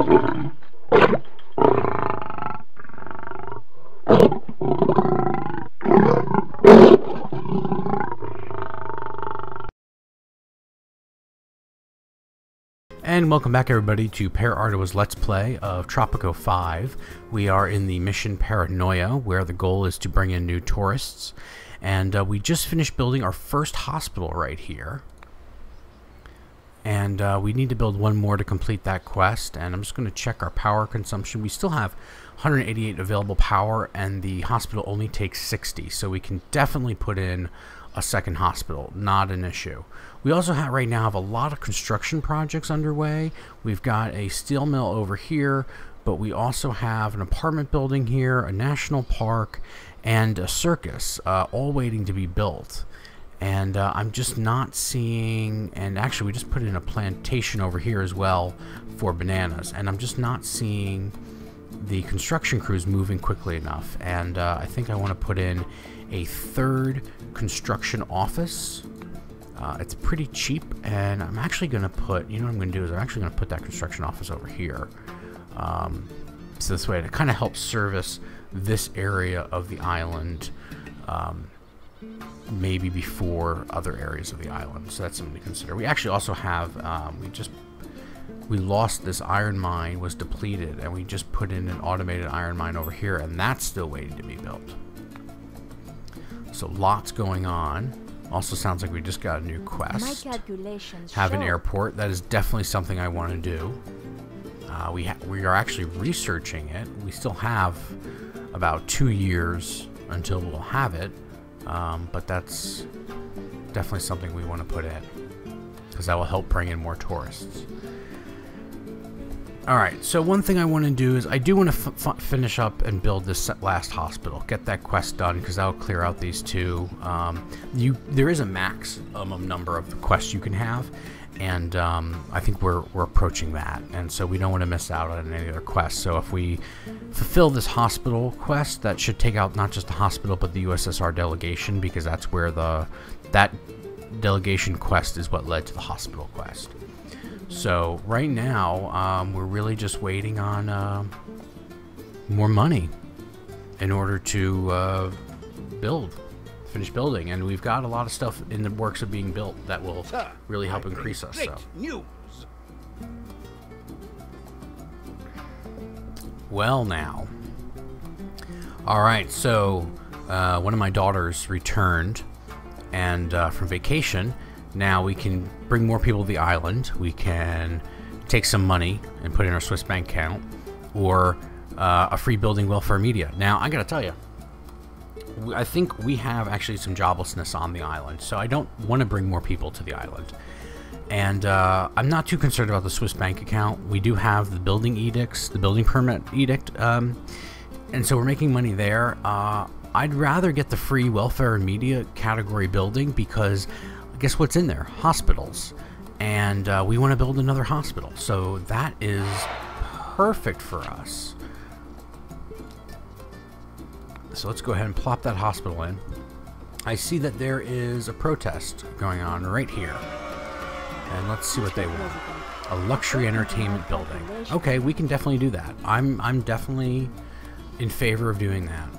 And welcome back everybody to Arduo's Let's Play of Tropico 5. We are in the mission Paranoia, where the goal is to bring in new tourists. And we just finished building our first hospital right here. And we need to build one more to complete that quest. And I'm just going to check our power consumption. We still have 188 available power, and the hospital only takes 60. So we can definitely put in a second hospital, not an issue. We also right now have a lot of construction projects underway. We've got a steel mill over here, but we also have an apartment building here, a national park, and a circus, all waiting to be built. And I'm just not seeing, and actually we just put in a plantation over here as well for bananas, and I'm just not seeing the construction crews moving quickly enough. And I think I want to put in a third construction office. It's pretty cheap, and I'm actually going to put, you know what I'm going to do is I'm actually going to put that construction office over here. So this way it kind of helps service this area of the island, maybe before other areas of the island. So that's something to consider. We actually also have, we lost this iron mine, was depleted, and we just put in an automated iron mine over here, and that's still waiting to be built. So lots going on. Also sounds like we just got a new quest. My calculations have an show. airport. That is definitely something I want to do. We are actually researching it. We still have about 2 years until we'll have it, but that's definitely something we want to put in, because that will help bring in more tourists. Alright, so one thing I want to do is I do want to finish up and build this last hospital. Get that quest done, because that'll clear out these two. There is a maximum number of the quests you can have, and I think we're approaching that. And so we don't want to miss out on any other quests. So if we fulfill this hospital quest, that should take out not just the hospital, but the USSR delegation, because that's where that delegation quest is what led to the hospital quest. So right now, we're really just waiting on more money in order to finish building, and we've got a lot of stuff in the works of being built that will really help increase us. So. Well now. Alright, so one of my daughters returned and from vacation. Now we can bring more people to the island. We can take some money and put it in our Swiss bank account, or a free building welfare media. Now I gotta tell you, I think we have actually some joblessness on the island, so I don't want to bring more people to the island. And I'm not too concerned about the Swiss bank account. We do have the building edicts, the building permit edict, and so we're making money there. I'd rather get the free welfare and media category building, because guess what's in there? Hospitals. And we want to build another hospital. So that is perfect for us. So let's go ahead and plop that hospital in. I see that there is a protest going on right here. And let's see what they want. A luxury entertainment building. Okay, we can definitely do that. I'm definitely in favor of doing that.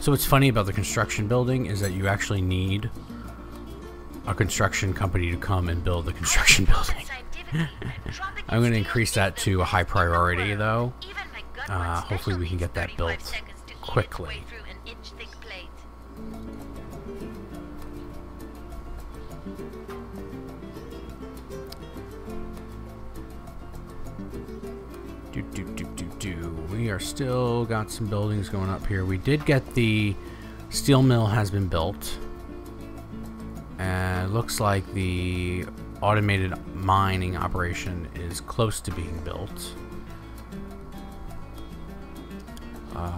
So what's funny about the construction building is that you actually need a construction company to come and build the construction building. I'm going to increase that to a high priority, though. Hopefully we can get that built quickly. We are still got some buildings going up here. We did get the steel mill has been built, and it looks like the automated mining operation is close to being built.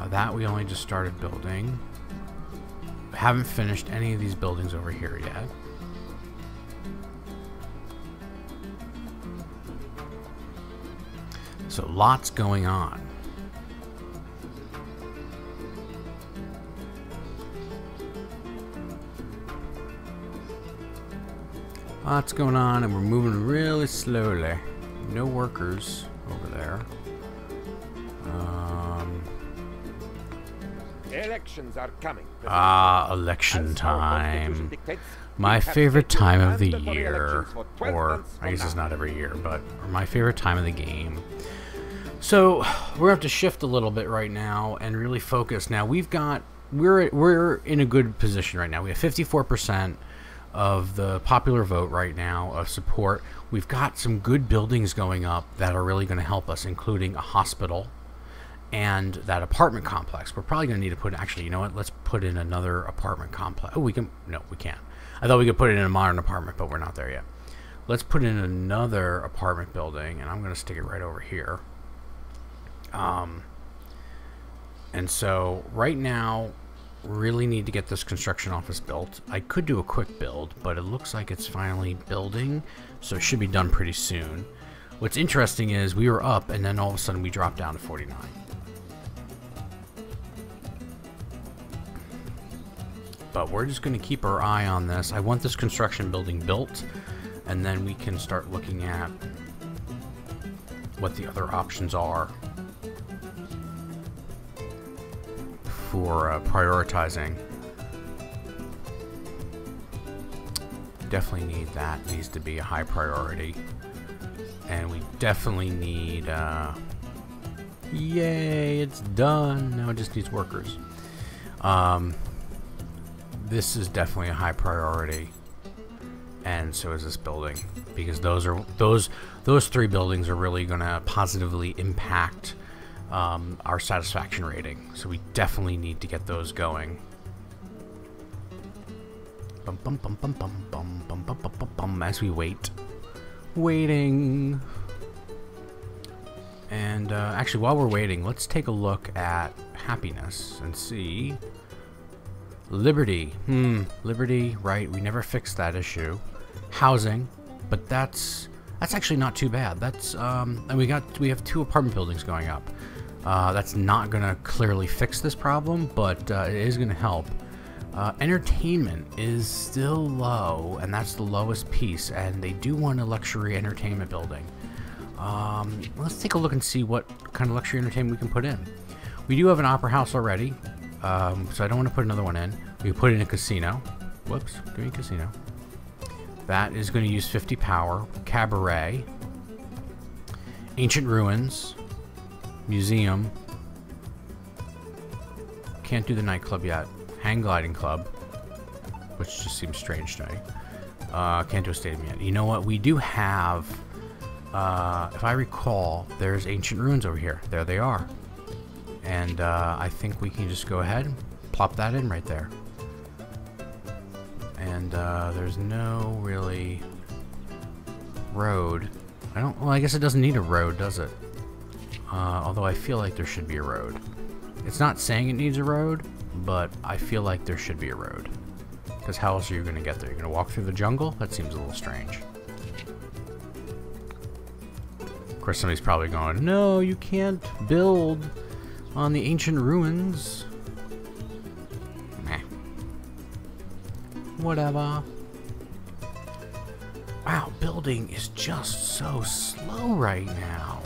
That we only just started building. Haven't finished any of these buildings over here yet. So lots going on. Lots going on, and we're moving really slowly. No workers over there. Elections are coming. Election time. My favorite time of the year. Or, I guess it's not every year, but my favorite time of the game. So, we're going to have to shift a little bit right now and really focus. Now, we're in a good position right now. We have 54% of the popular vote right now of support. We've got some good buildings going up that are really going to help us, including a hospital and that apartment complex. We're probably going to need to put, actually, you know what? Let's put in another apartment complex. Oh, we can, no, we can't. I thought we could put it in a modern apartment, but we're not there yet. Let's put in another apartment building, and I'm going to stick it right over here. And so right now, really need to get this construction office built. I could do a quick build, but it looks like it's finally building, so it should be done pretty soon. What's interesting is we were up, and then all of a sudden we dropped down to 49. But we're just going to keep our eye on this. I want this construction building built, and then we can start looking at what the other options are for prioritizing. Definitely need that. Needs to be a high priority. And we definitely need... yay, it's done. Now it just needs workers. This is definitely a high priority, and so is this building, because those three buildings are really going to positively impact our satisfaction rating. So we definitely need to get those going. Bum, bum, bum, bum, bum, bum, bum, bum, bum, bum, as we waiting. And actually, while we're waiting, let's take a look at happiness and see. Liberty. Liberty, right. We never fixed that issue. Housing, but that's actually not too bad. That's and we have 2 apartment buildings going up. That's not gonna clearly fix this problem, but it is gonna help. Entertainment is still low, and that's the lowest piece, and they do want a luxury entertainment building. Let's take a look and see what kind of luxury entertainment we can put in. We do have an opera house already. So I don't want to put another one in. We put in a casino. Whoops, give me a casino. That is going to use 50 power. Cabaret. Ancient ruins. Museum. Can't do the nightclub yet. Hang gliding club, which just seems strange to me. Can't do a stadium yet. You know what? We do have, if I recall, there's ancient ruins over here. There they are. And I think we can just go ahead and plop that in right there. And there's no really road. Well, I guess it doesn't need a road, does it? Although I feel like there should be a road. It's not saying it needs a road, but I feel like there should be a road. Because how else are you going to get there? You're going to walk through the jungle? That seems a little strange. Of course, somebody's probably going, no, you can't build on the ancient ruins. Meh. Whatever. Wow, building is just so slow right now.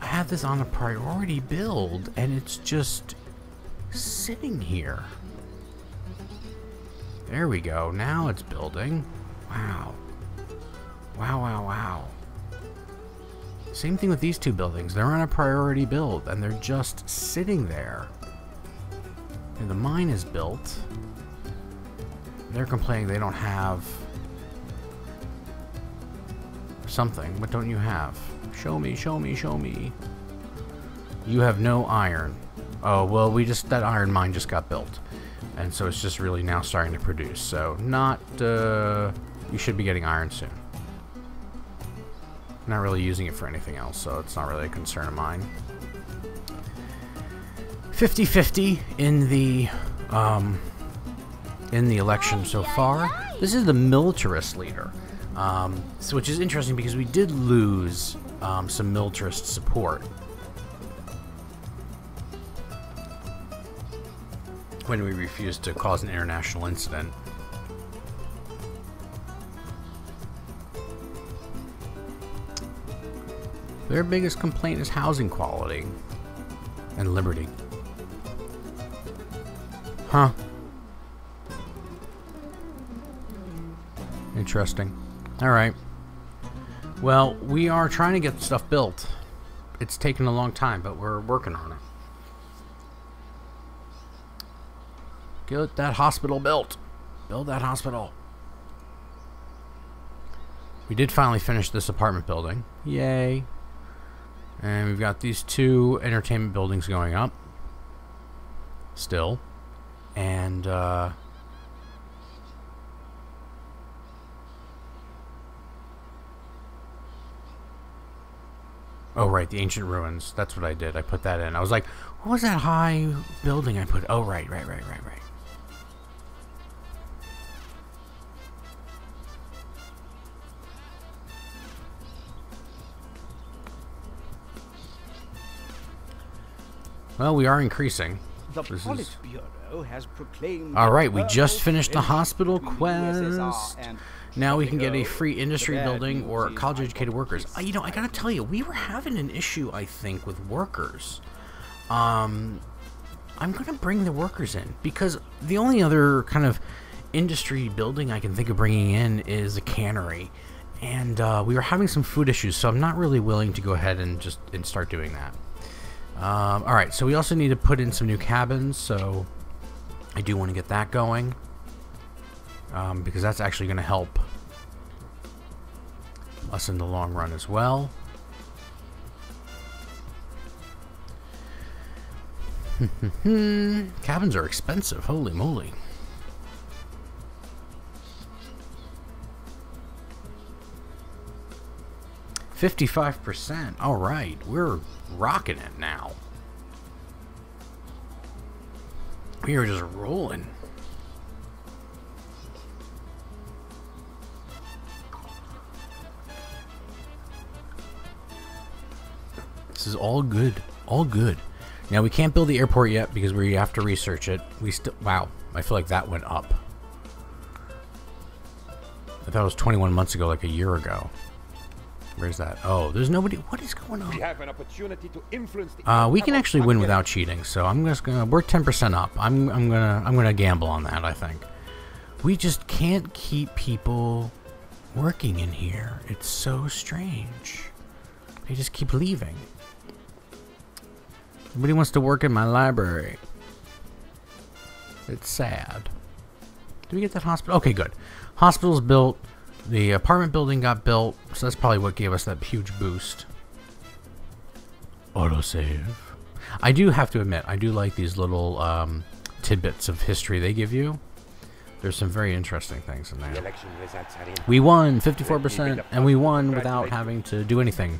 I have this on a priority build, and it's just sitting here. There we go. Now it's building. Wow. Wow, wow, wow. Same thing with these 2 buildings. They're on a priority build, and they're just sitting there. And the mine is built. They're complaining they don't have something. What don't you have? Show me, show me, show me. You have no iron. Oh, well, that iron mine just got built. And so it's just really now starting to produce. So not, you should be getting iron soon. Not really using it for anything else, so it's not really a concern of mine. 50-50 in the election so far. This is the militarist leader, so which is interesting because we did lose some militarist support when we refused to cause an international incident. Their biggest complaint is housing quality and liberty. Huh. Interesting. Alright. Well, we are trying to get stuff built. It's taken a long time, but we're working on it. Get that hospital built. Build that hospital. We did finally finish this apartment building. Yay. And we've got these 2 entertainment buildings going up. Still. And, oh, right, the ancient ruins. That's what I did. I put that in. I was like, what was that high building I put? Oh, right. Well, we are increasing. The Politburo has proclaimed. All right, we just finished the hospital quest. Now we can get a free industry building or college-educated workers. You know, I gotta tell you, we were having an issue, I think, with workers. I'm gonna bring the workers in because the only other kind of industry building I can think of bringing in is a cannery, and we were having some food issues, so I'm not really willing to go ahead and start doing that. All right, so we also need to put in some new cabins, so I do want to get that going. Because that's actually going to help us in the long run as well. Cabins are expensive, holy moly. %. All right, we're rocking it now. We are just rolling. This is all good. All good. Now, we can't build the airport yet because we have to research it. Wow, I feel like that went up. I thought it was 21 months ago, like a year ago. Where's that? Oh, there's nobody. What is going on? We have an opportunity to influence the we can actually win without cheating, so I'm just gonna. We're 10% up. I'm gonna gamble on that. I think. We just can't keep people working in here. It's so strange. They just keep leaving. Nobody wants to work in my library. It's sad. Did we get that hospital? Okay, good. Hospital's built. The apartment building got built, so that's probably what gave us that huge boost. Autosave. I do have to admit, I do like these little tidbits of history they give you. There's some very interesting things in there. We won 54%, and we won without having to do anything.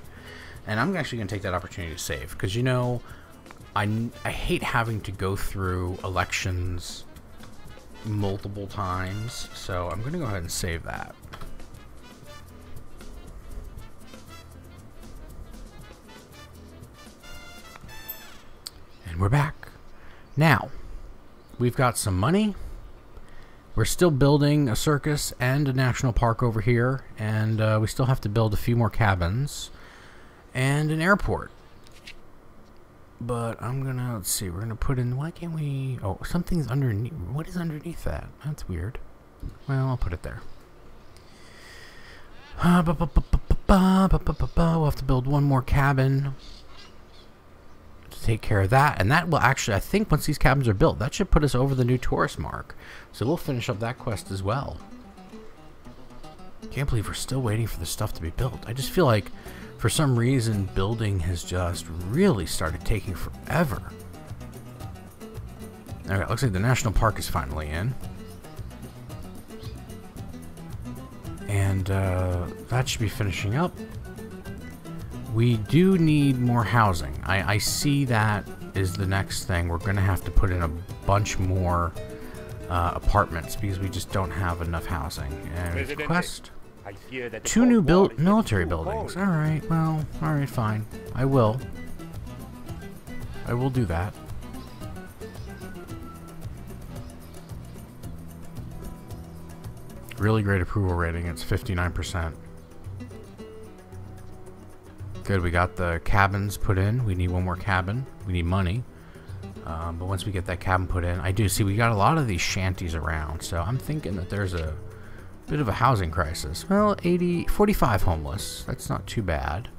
And I'm actually going to take that opportunity to save, because, you know, I hate having to go through elections multiple times, so I'm going to go ahead and save that. And we're back. Now, we've got some money. We're still building a circus and a national park over here, and we still have to build a few more cabins and an airport. But I'm gonna, let's see, we're gonna put in, why can't we, oh, something's underneath. What is underneath that? That's weird. Well, I'll put it there. We'll have to build one more cabin to take care of that, and that will actually, I think once these cabins are built, that should put us over the new tourist mark. So we'll finish up that quest as well. Can't believe we're still waiting for the stuff to be built. I just feel like for some reason building has just really started taking forever. Alright, looks like the national park is finally in. And that should be finishing up. We do need more housing. I see that is the next thing. We're going to have to put in a bunch more apartments because we just don't have enough housing. And request 2 new military buildings. Alright, well, alright, fine. I will do that. Really great approval rating. It's 59%. Good. Good, we got the cabins put in. We need one more cabin. We need money. But once we get that cabin put in, I do see we got a lot of these shanties around. So I'm thinking that there's a bit of a housing crisis. Well, 45 homeless. That's not too bad.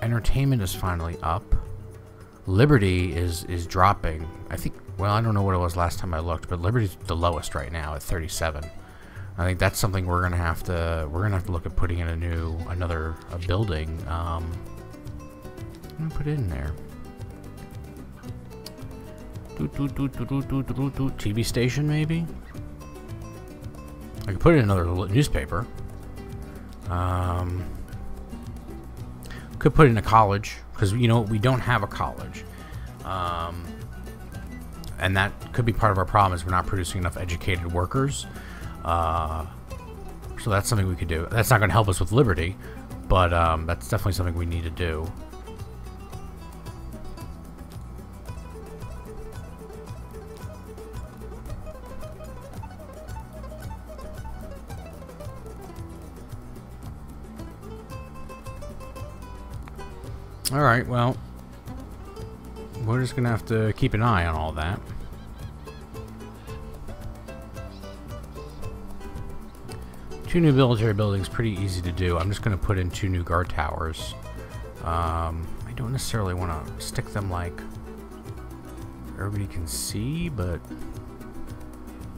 Entertainment is finally up. Liberty is dropping. I think, well, I don't know what it was last time I looked, but Liberty's the lowest right now at 37. I think that's something we're gonna have to look at putting in another building. I'm gonna put it in there. TV station maybe. I could put it in another newspaper. Could put it in a college because you know we don't have a college, and that could be part of our problem is we're not producing enough educated workers. So that's something we could do. That's not going to help us with Liberty, but that's definitely something we need to do. Alright, well, we're just going to have to keep an eye on all that. Two new military buildings, pretty easy to do. I'm just going to put in 2 new guard towers. I don't necessarily want to stick them like everybody can see, but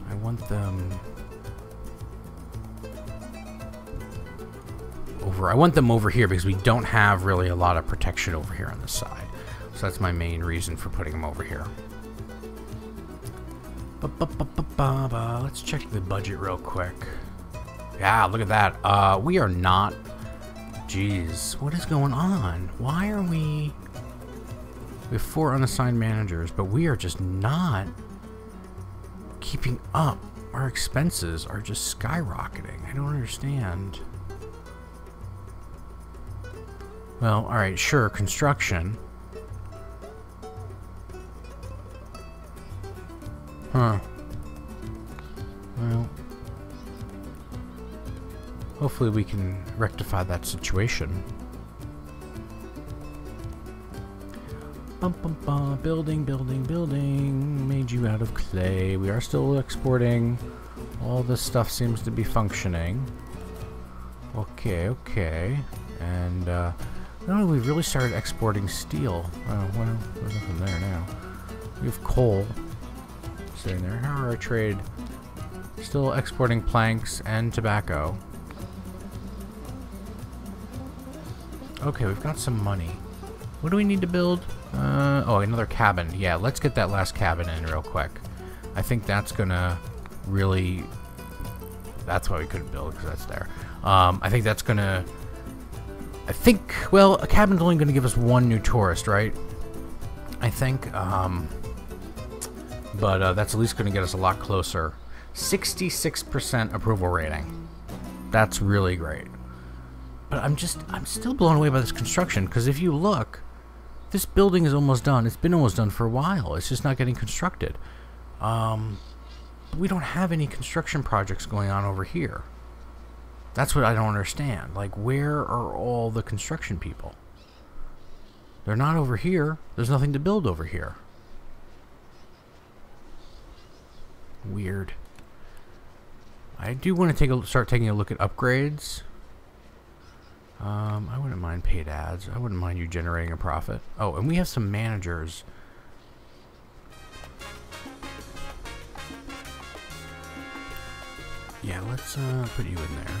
I want them over. I want them over here because we don't have really a lot of protection over here on this side. So that's my main reason for putting them over here. Let's check the budget real quick. Yeah, look at that. We are not... Jeez, what is going on? Why are we... We have 4 unassigned managers, but we are just not keeping up. Our expenses are just skyrocketing. I don't understand. Well, alright, sure, construction. Huh. Well... Hopefully we can rectify that situation. Building, building, building. Made you out of clay. We are still exporting. All this stuff seems to be functioning. Okay, okay. And, no, we've really started exporting steel. Well, there's nothing there now. We have coal sitting there. How are our trade? Still exporting planks and tobacco. Okay, we've got some money. What do we need to build? Oh, another cabin. Yeah, let's get that last cabin in real quick. I think that's gonna really... That's why we couldn't build, because that's there. I think that's gonna... well, a cabin's only gonna give us 1 new tourist, right? I think, but that's at least gonna get us a lot closer. 66% approval rating. That's really great. But I'm still blown away by this construction, because if you look, this building is almost done. It's been almost done for a while. It's just not getting constructed. We don't have any construction projects going on over here. That's what I don't understand. Like, where are all the construction people? They're not over here. There's nothing to build over here. Weird. I do want to start taking a look at upgrades. I wouldn't mind paid ads. I wouldn't mind you generating a profit. Oh, and we have some managers. Yeah, let's put you in there.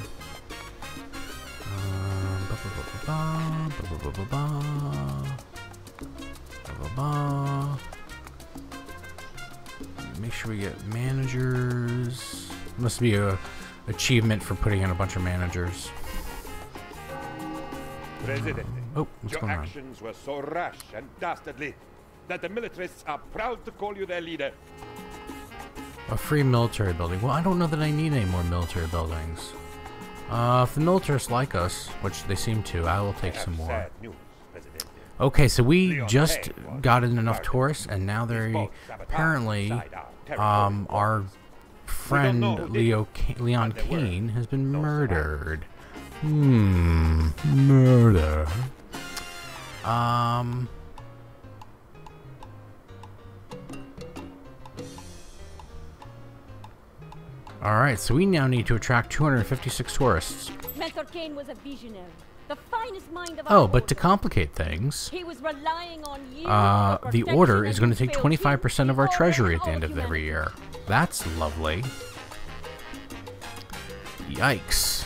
Make sure we get managers. Must be a achievement for putting in a bunch of managers. President, what's your going on? actions were so rash and dastardly that the militarists are proud to call you their leader. A free military building. Well, I don't know that I need any more military buildings. If the militarists like us, which they seem to, I will take some more. Okay, so we just got in enough tourists, and now they're apparently our friend Leon Kane has been murdered. Murder. Alright, so we now need to attract 256 tourists. Mentor Kane was a visionary. The finest mind of Oh, but to complicate things, he was relying on you the order is going to take 25% of our treasury at the end of every year. That's lovely. Yikes.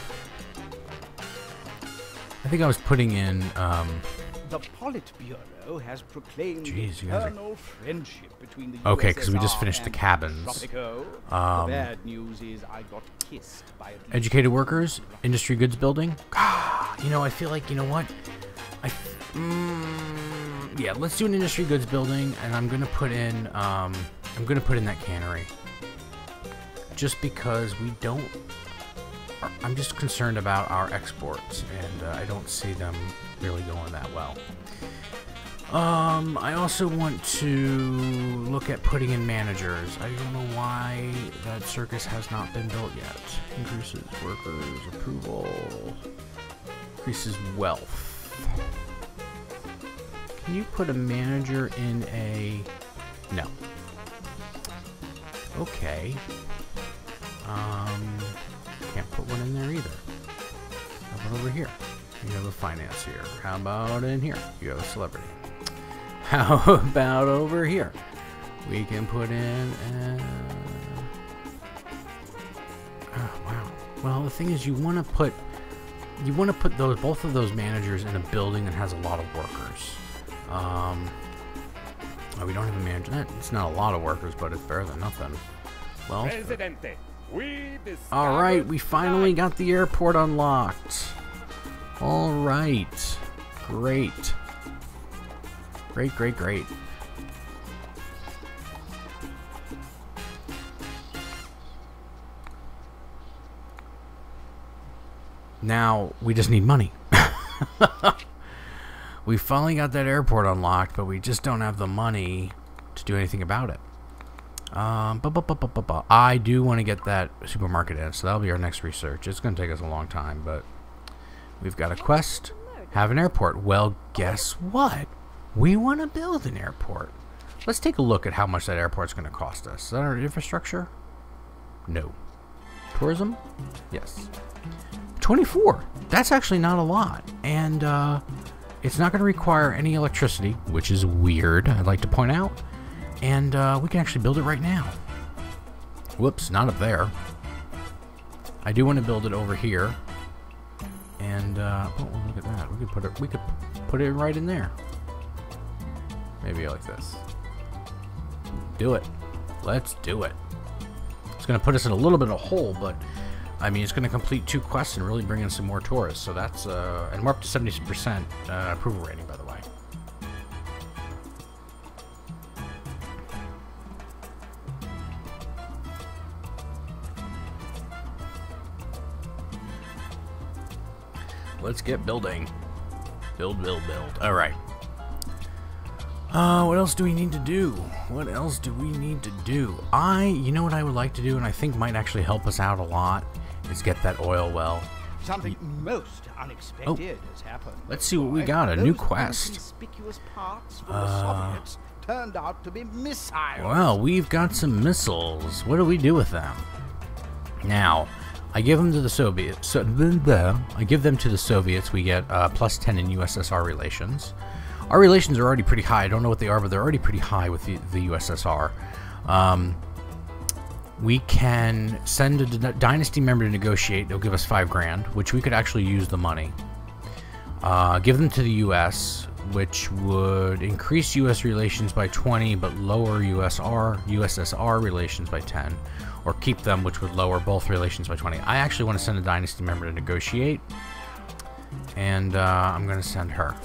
I think I was putting in, The Politburo has proclaimed Jeez, you guys are... eternal friendship between the Okay, because we just USSR finished the and cabins. Tropico. The bad news is I got kissed by at least Educated workers, industry goods building. You know, I feel like, you know what? Yeah, let's do an industry goods building, and I'm gonna put in that cannery. Just because we don't. I'm just concerned about our exports, and I don't see them really going that well. I also want to look at putting in managers. I don't know why that circus has not been built yet. Increases workers' approval. Increases wealth. Can you put a manager in a... No. Okay. Can't put one in there either. How about over here? You have a financier. How about in here? You have a celebrity. How about over here? We can put in oh, wow. Well, the thing is, you want to put both of those managers in a building that has a lot of workers. Oh, we don't have a manager. It's not a lot of workers, but it's better than nothing. Well, all right, we finally got the airport unlocked. All right, great. Great. Now, we just need money. We finally got that airport unlocked, but we just don't have the money to do anything about it. I do want to get that supermarket in, so that'll be our next research. It's going to take us a long time, but we've got a quest. Have an airport. Well, guess what? We want to build an airport. Let's take a look at how much that airport's going to cost us. Is that our infrastructure? No. Tourism? Yes. 24. That's actually not a lot. And it's not going to require any electricity, which is weird, I'd like to point out. And we can actually build it right now. Whoops, not up there. I do want to build it over here. And oh, look at that. We could put it right in there. Maybe like this. Do it. Let's do it. It's going to put us in a little bit of a hole, but I mean, it's going to complete 2 quests and really bring in some more tourists. So that's and we're up to 70% approval rating, by the way. Let's get building. Build. All right. What else do we need to do? You know what I would like to do, and I think might actually help us out a lot, is get that oil well. Something most unexpected has happened. Let's see what we got. A new quest. Conspicuous parts from the Soviets turned out to be missiles. Well, we've got some missiles. What do we do with them? Now, I give them to the Soviets. I give them to the Soviets. We get plus 10 in USSR relations. Our relations are already pretty high. I don't know what they are, but they're already pretty high with the USSR. We can send a dynasty member to negotiate. They'll give us $5 grand, which we could actually use the money. Give them to the U.S., which would increase U.S. relations by 20, but lower USSR relations by 10. Or keep them, which would lower both relations by 20. I actually want to send a dynasty member to negotiate. And I'm going to send her.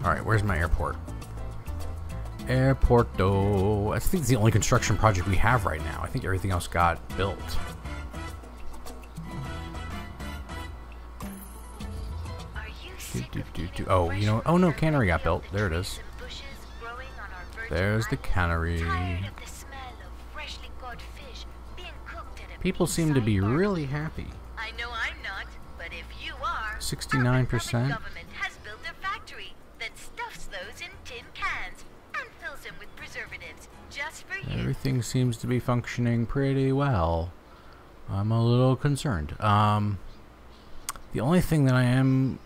Alright, where's my airport? Airporto. I think it's the only construction project we have right now. I think everything else got built. Oh, you know, oh no, cannery got built. There it is. There's the cannery. People seem to be really happy. I know I'm not, but if you are, 69%. government has built a factory that stuffs those in tin cans and fills them with preservatives just for you. Everything seems to be functioning pretty well. I'm a little concerned. The only thing that I am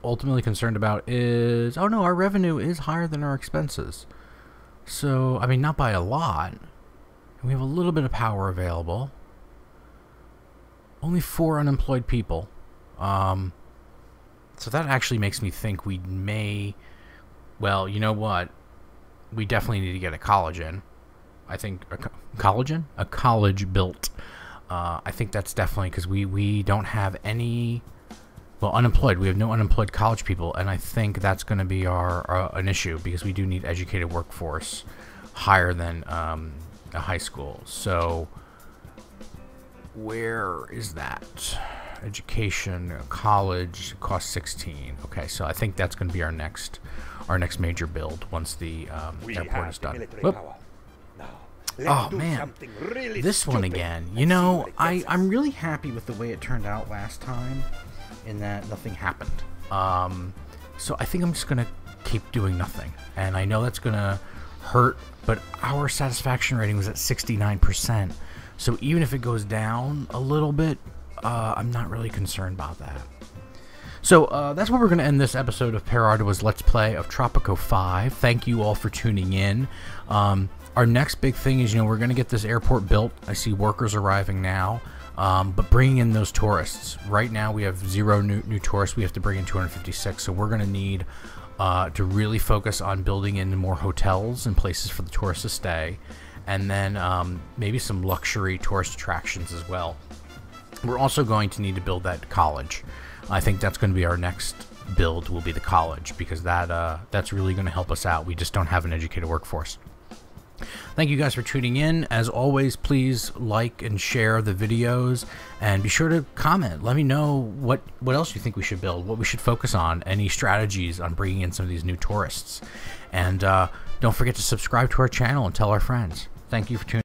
ultimately concerned about is, oh no, our revenue is higher than our expenses. So, I mean, not by a lot. We have a little bit of power available. Only 4 unemployed people. So that actually makes me think we may... Well, you know what? We definitely need to get a college in. I think... A college built. I think that's definitely... Because we don't have any... Well, unemployed. We have no unemployed college people. And I think that's going to be an issue. Because we do need educated workforce higher than a high school. So... Where is that? Education, college, cost 16. Okay, so I think that's going to be our next major build once the airport is done. Oh man, really this one again. You know, I'm really happy with the way it turned out last time, in that nothing happened. So I think I'm just gonna keep doing nothing, and I know that's gonna hurt, but our satisfaction rating was at 69%. So even if it goes down a little bit, I'm not really concerned about that. So that's where we're going to end this episode of Parardua's Let's Play of Tropico 5. Thank you all for tuning in. Our next big thing is, we're going to get this airport built. I see workers arriving now. But bringing in those tourists. Right now we have 0 new tourists. We have to bring in 256. So we're going to need to really focus on building in more hotels and places for the tourists to stay. And then maybe some luxury tourist attractions as well. We're also going to need to build that college. I think that's going to be our next build, will be the college, because that's really going to help us out. We just don't have an educated workforce. Thank you guys for tuning in. As always, please like and share the videos, and be sure to comment. Let me know what else you think we should build, what we should focus on, any strategies on bringing in some of these new tourists. And don't forget to subscribe to our channel and tell our friends. Thank you for tuning in.